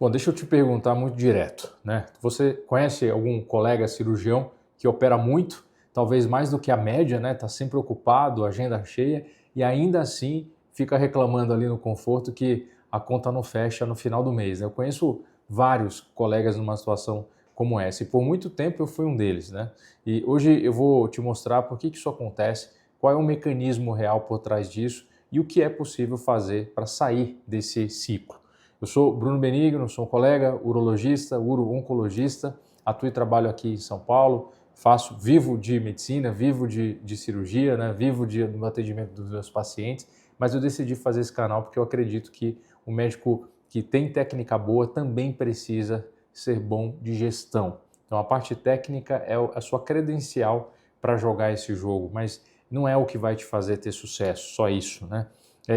Bom, deixa eu te perguntar muito direto, né? Você conhece algum colega cirurgião que opera muito, talvez mais do que a média, né? Tá sempre ocupado, agenda cheia e ainda assim fica reclamando ali no conforto que a conta não fecha no final do mês, né? Eu conheço vários colegas numa situação como essa e por muito tempo eu fui um deles, né? E hoje eu vou te mostrar por que isso acontece, qual é o mecanismo real por trás disso e o que é possível fazer para sair desse ciclo. Eu sou Bruno Benigno, sou um colega urologista, uro-oncologista, atuo e trabalho aqui em São Paulo, vivo de medicina, vivo de cirurgia, né? Vivo do atendimento dos meus pacientes, mas eu decidi fazer esse canal porque eu acredito que o médico que tem técnica boa também precisa ser bom de gestão. Então a parte técnica é a sua credencial para jogar esse jogo, mas não é o que vai te fazer ter sucesso, só isso, né?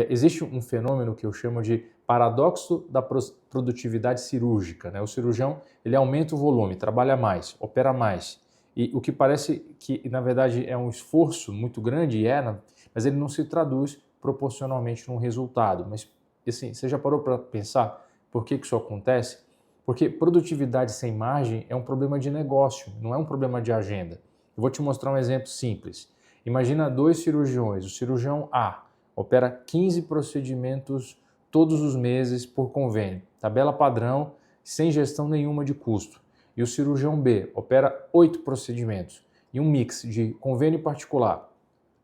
Existe um fenômeno que eu chamo de paradoxo da produtividade cirúrgica, né? O cirurgião ele aumenta o volume, trabalha mais, opera mais. E o que parece que, na verdade, é um esforço muito grande, mas ele não se traduz proporcionalmente num resultado. Mas, assim, você já parou para pensar por que isso acontece? Porque produtividade sem margem é um problema de negócio, não é um problema de agenda. Eu vou te mostrar um exemplo simples. Imagina dois cirurgiões. O cirurgião A opera 15 procedimentos todos os meses por convênio, tabela padrão, sem gestão nenhuma de custo. E o cirurgião B opera 8 procedimentos e um mix de convênio particular,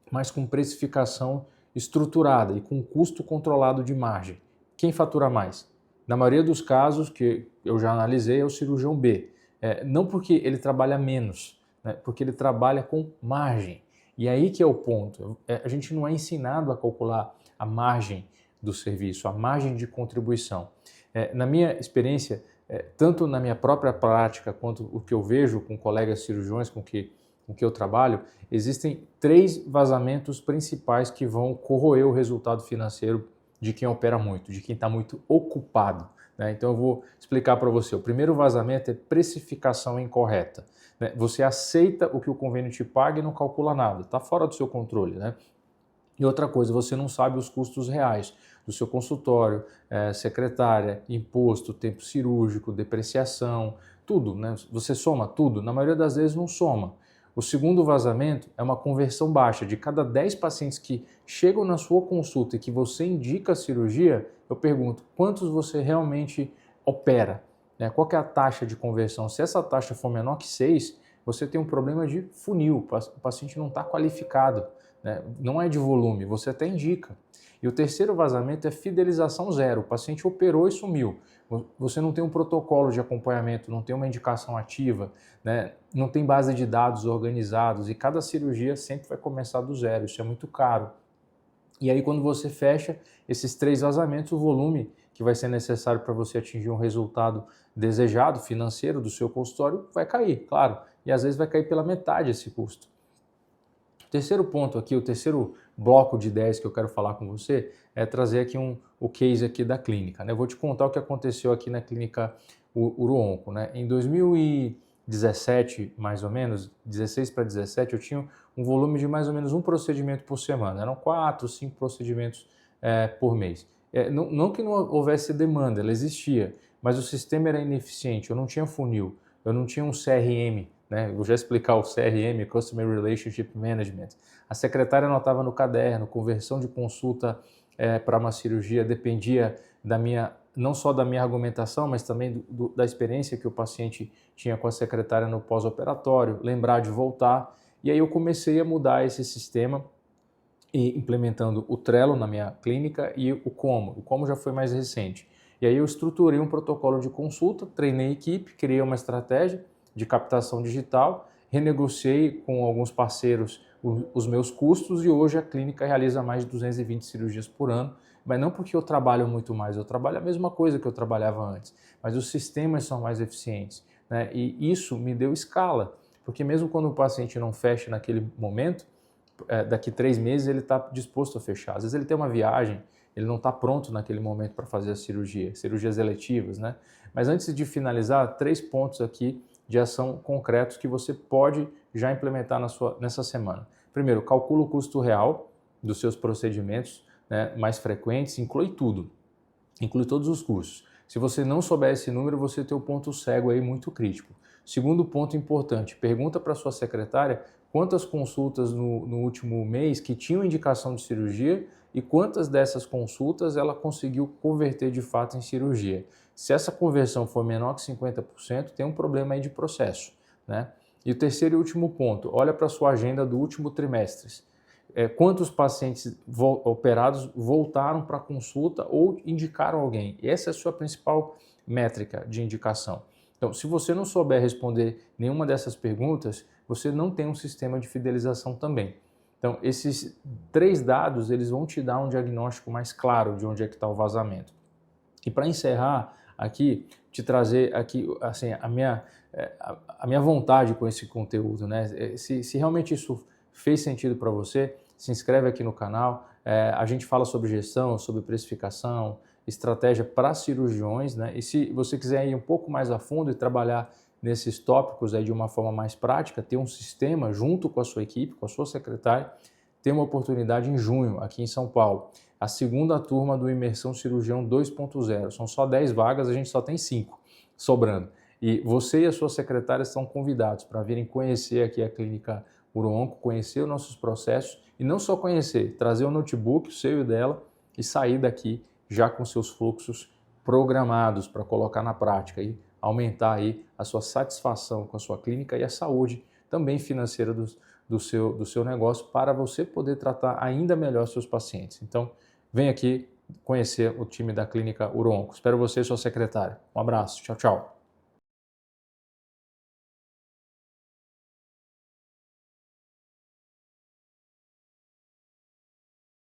mas com precificação estruturada e com custo controlado de margem. Quem fatura mais? Na maioria dos casos que eu já analisei é o cirurgião B. Não porque ele trabalha menos, né? Porque ele trabalha com margem. E aí que é o ponto. A gente não é ensinado a calcular a margem do serviço, a margem de contribuição. Na minha experiência, tanto na minha própria prática quanto o que eu vejo com colegas cirurgiões com que eu trabalho, existem 3 vazamentos principais que vão corroer o resultado financeiro de quem opera muito, de quem está muito ocupado, né? Então eu vou explicar para você. O primeiro vazamento é precificação incorreta, né? Você aceita o que o convênio te paga e não calcula nada, está fora do seu controle, né? E outra coisa, você não sabe os custos reais do seu consultório, secretária, imposto, tempo cirúrgico, depreciação, tudo, né? Você soma tudo? Na maioria das vezes não soma. O segundo vazamento é uma conversão baixa. De cada 10 pacientes que chegam na sua consulta e que você indica a cirurgia, eu pergunto, quantos você realmente opera? Qual que é a taxa de conversão? Se essa taxa for menor que 6, você tem um problema de funil, o paciente não está qualificado, né? Não é de volume, você até indica. E o terceiro vazamento é fidelização zero, o paciente operou e sumiu. Você não tem um protocolo de acompanhamento, não tem uma indicação ativa, né? Não tem base de dados organizados e cada cirurgia sempre vai começar do zero, isso é muito caro. E aí quando você fecha esses 3 vazamentos, o volume que vai ser necessário para você atingir um resultado desejado financeiro do seu consultório vai cair, claro, e às vezes vai cair pela metade esse custo. O terceiro ponto aqui, o terceiro bloco de ideias que eu quero falar com você é trazer aqui o case aqui da clínica, né? Eu vou te contar o que aconteceu aqui na clínica Uro-Onco, né? Em 2017, mais ou menos, 16 para 17, eu tinha um volume de mais ou menos um procedimento por semana. Eram 4, 5 procedimentos por mês. Não que não houvesse demanda, ela existia, mas o sistema era ineficiente, eu não tinha funil, eu não tinha um CRM, né? Eu vou já explicar o CRM, Customer Relationship Management. A secretária anotava no caderno, conversão de consulta para uma cirurgia dependia não só da minha argumentação, mas também da experiência que o paciente tinha com a secretária no pós-operatório, lembrar de voltar. E aí eu comecei a mudar esse sistema e implementando o Trello na minha clínica e o Como. O Como já foi mais recente. E aí eu estruturei um protocolo de consulta, treinei a equipe, criei uma estratégia de captação digital, renegociei com alguns parceiros os meus custos e hoje a clínica realiza mais de 220 cirurgias por ano, mas não porque eu trabalho muito mais, eu trabalho a mesma coisa que eu trabalhava antes, mas os sistemas são mais eficientes, né? E isso me deu escala, porque mesmo quando o paciente não fecha naquele momento, daqui 3 meses ele está disposto a fechar. Às vezes ele tem uma viagem, ele não está pronto naquele momento para fazer a cirurgia, cirurgias eletivas, né? Mas antes de finalizar, 3 pontos aqui de ação concretos que você pode já implementar nessa semana. Primeiro, calcula o custo real dos seus procedimentos, né, mais frequentes, inclui tudo, inclui todos os custos. Se você não souber esse número, você tem o ponto cego aí muito crítico. Segundo ponto importante, pergunta para sua secretária quantas consultas no último mês que tinham indicação de cirurgia e quantas dessas consultas ela conseguiu converter de fato em cirurgia. Se essa conversão for menor que 50%, tem um problema aí de processo, né? E o terceiro e último ponto, olha para a sua agenda do último trimestre. Quantos pacientes operados voltaram para consulta ou indicaram alguém? Essa é a sua principal métrica de indicação. Então, se você não souber responder nenhuma dessas perguntas, você não tem um sistema de fidelização também. Então, esses 3 dados, eles vão te dar um diagnóstico mais claro de onde é que está o vazamento. E para encerrar aqui, te trazer aqui assim, a minha vontade com esse conteúdo, né? Se realmente isso fez sentido para você, se inscreve aqui no canal. A gente fala sobre gestão, sobre precificação, estratégia para cirurgiões, né? E se você quiser ir um pouco mais a fundo e trabalhar nesses tópicos aí de uma forma mais prática, ter um sistema junto com a sua equipe, com a sua secretária, tem uma oportunidade em junho aqui em São Paulo. A segunda turma do Imersão Cirurgião 2.0. São só 10 vagas, a gente só tem 5 sobrando. E você e a sua secretária estão convidados para virem conhecer aqui a Clínica UroOnco, conhecer os nossos processos e não só conhecer, trazer o notebook, o seu e o dela e sair daqui já com seus fluxos programados para colocar na prática e aumentar aí a sua satisfação com a sua clínica e a saúde também financeira do seu negócio para você poder tratar ainda melhor seus pacientes. Então, vem aqui conhecer o time da Clínica UroOnco. Espero você e sua secretária. Um abraço. Tchau, tchau.